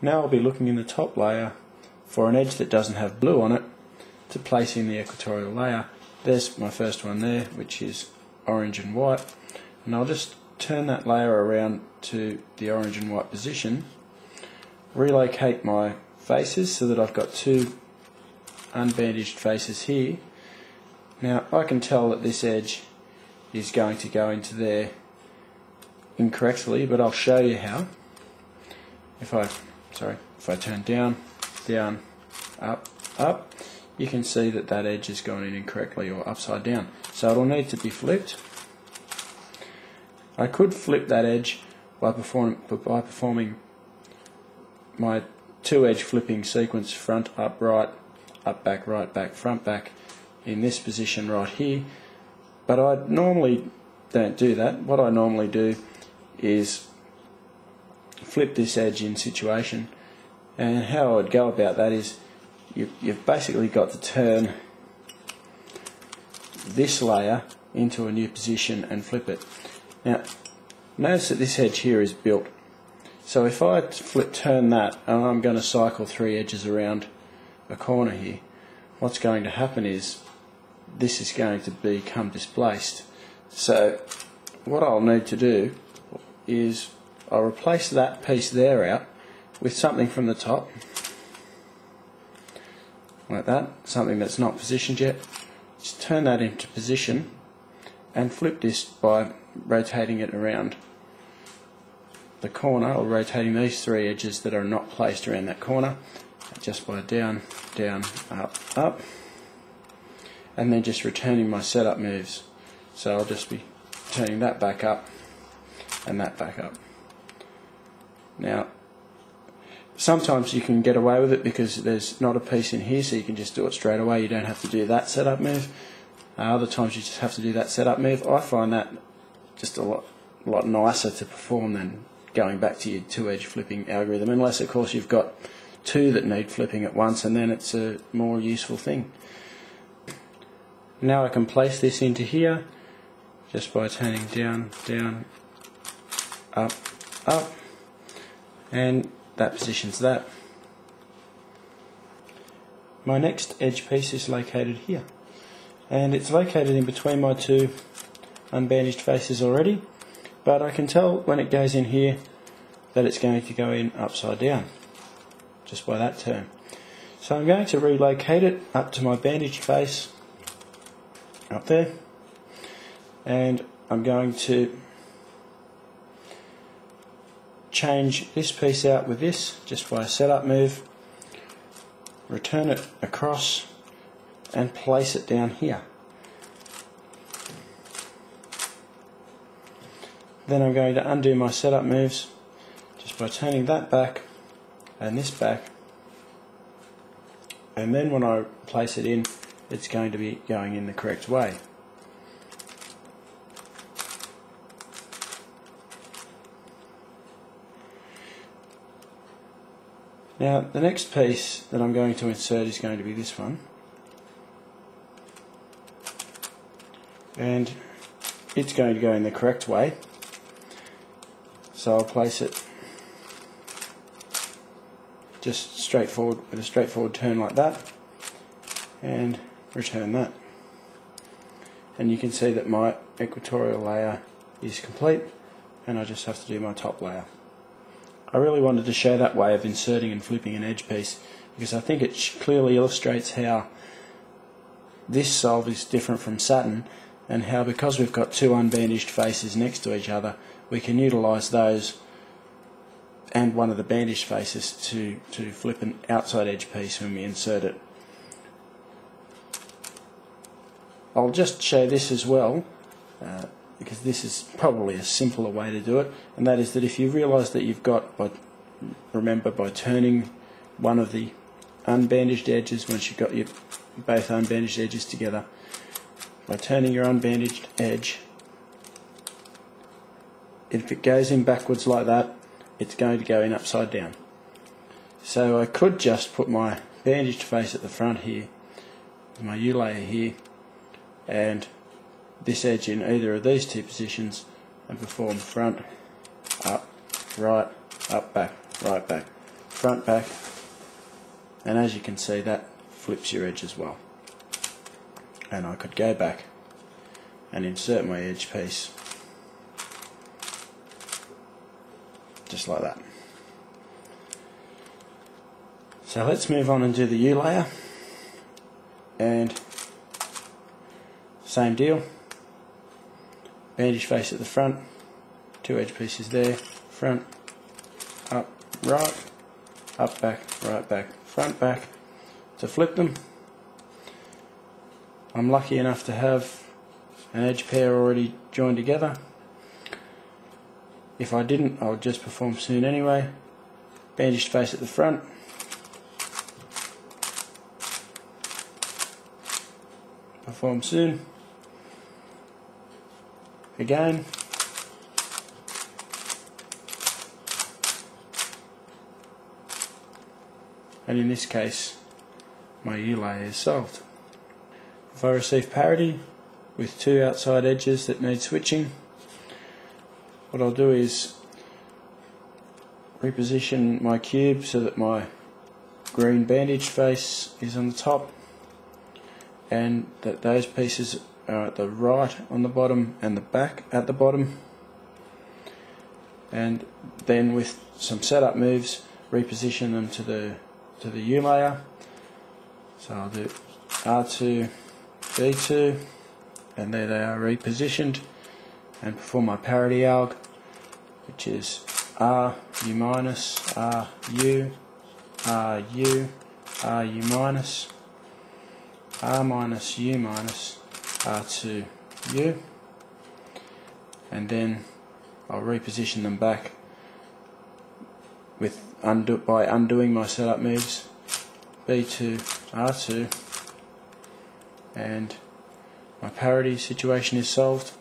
Now I'll be looking in the top layer for an edge that doesn't have blue on it to place in the equatorial layer. There's my first one there, which is orange and white, and I'll just turn that layer around to the orange and white position, relocate my faces so that I've got two unbandaged faces here. Now I can tell that this edge is going to go into there incorrectly, but I'll show you how. If I turn down, down, up, up, you can see that that edge has gone in incorrectly or upside down. So it'll need to be flipped. I could flip that edge by performing my two edge flipping sequence, front, up, right back, front, back, in this position right here, but I normally don't do that. What I normally do is flip this edge in situation, and how I would go about that is you've basically got to turn this layer into a new position and flip it. Now notice that this edge here is built, so if I turn that and I'm going to cycle three edges around a corner here, what's going to happen is this is going to become displaced. So what I'll need to do is I'll replace that piece there out with something from the top, like that, something that's not positioned yet. Just turn that into position and flip this by rotating it around the corner, or rotating these three edges that are not placed around that corner, just by down, down, up, up, and then just returning my setup moves. So I'll just be turning that back up and that back up. Now sometimes you can get away with it because there's not a piece in here, so you can just do it straight away. You don't have to do that setup move. Other times you just have to do that setup move. I find that just a lot nicer to perform than going back to your two edge flipping algorithm, unless of course you've got two that need flipping at once, and then it's a more useful thing. Now I can place this into here just by turning down, down, up, up, and that positions that. My next edge piece is located here, and it's located in between my two unbandaged faces already, but I can tell when it goes in here that it's going to go in upside down just by that turn. So I'm going to relocate it up to my bandaged face up there, and I'm going to change this piece out with this just by a setup move, return it across and place it down here. Then I'm going to undo my setup moves just by turning that back and this back, and then when I place it in, it's going to be going in the correct way. Now the next piece that I'm going to insert is going to be this one, and it's going to go in the correct way, so I'll place it just straightforward with a straightforward turn like that and return that, and you can see that my equatorial layer is complete, and I just have to do my top layer. I really wanted to show that way of inserting and flipping an edge piece because I think it clearly illustrates how this solve is different from Saturn, and how because we've got two unbandaged faces next to each other, we can utilise those and one of the bandaged faces to flip an outside edge piece when we insert it. I'll just show this as well, because this is probably a simpler way to do it, and that is that if you realise that you've got, remember by turning one of the unbandaged edges, once you've got your both unbandaged edges together, by turning your unbandaged edge, if it goes in backwards like that, it's going to go in upside down. So I could just put my bandaged face at the front here, my U layer here, and this edge in either of these two positions, and perform front, up, back, front back, and as you can see that flips your edge as well. And I could go back and insert my edge piece just like that. So let's move on and do the U layer, and same deal, bandage face at the front, 2 edge pieces there, front, up, right, up, back, right, back, front, back, to flip them. I'm lucky enough to have an edge pair already joined together. If I didn't, I would just perform soon anyway. Bandaged face at the front, perform soon, again, and in this case my U layer is solved. If I receive parity with 2 outside edges that need switching, what I'll do is reposition my cube so that my green bandage face is on the top, and that those pieces are at the right on the bottom and the back at the bottom, and then with some setup moves reposition them to the U layer. So I'll do R2, B2, and there they are repositioned, and perform my parity alg, which is R, U minus, R, U, R, U, R, U minus, R minus, U minus, R2, U, and then I'll reposition them back with by undoing my setup moves, B2, R2, and my parity situation is solved.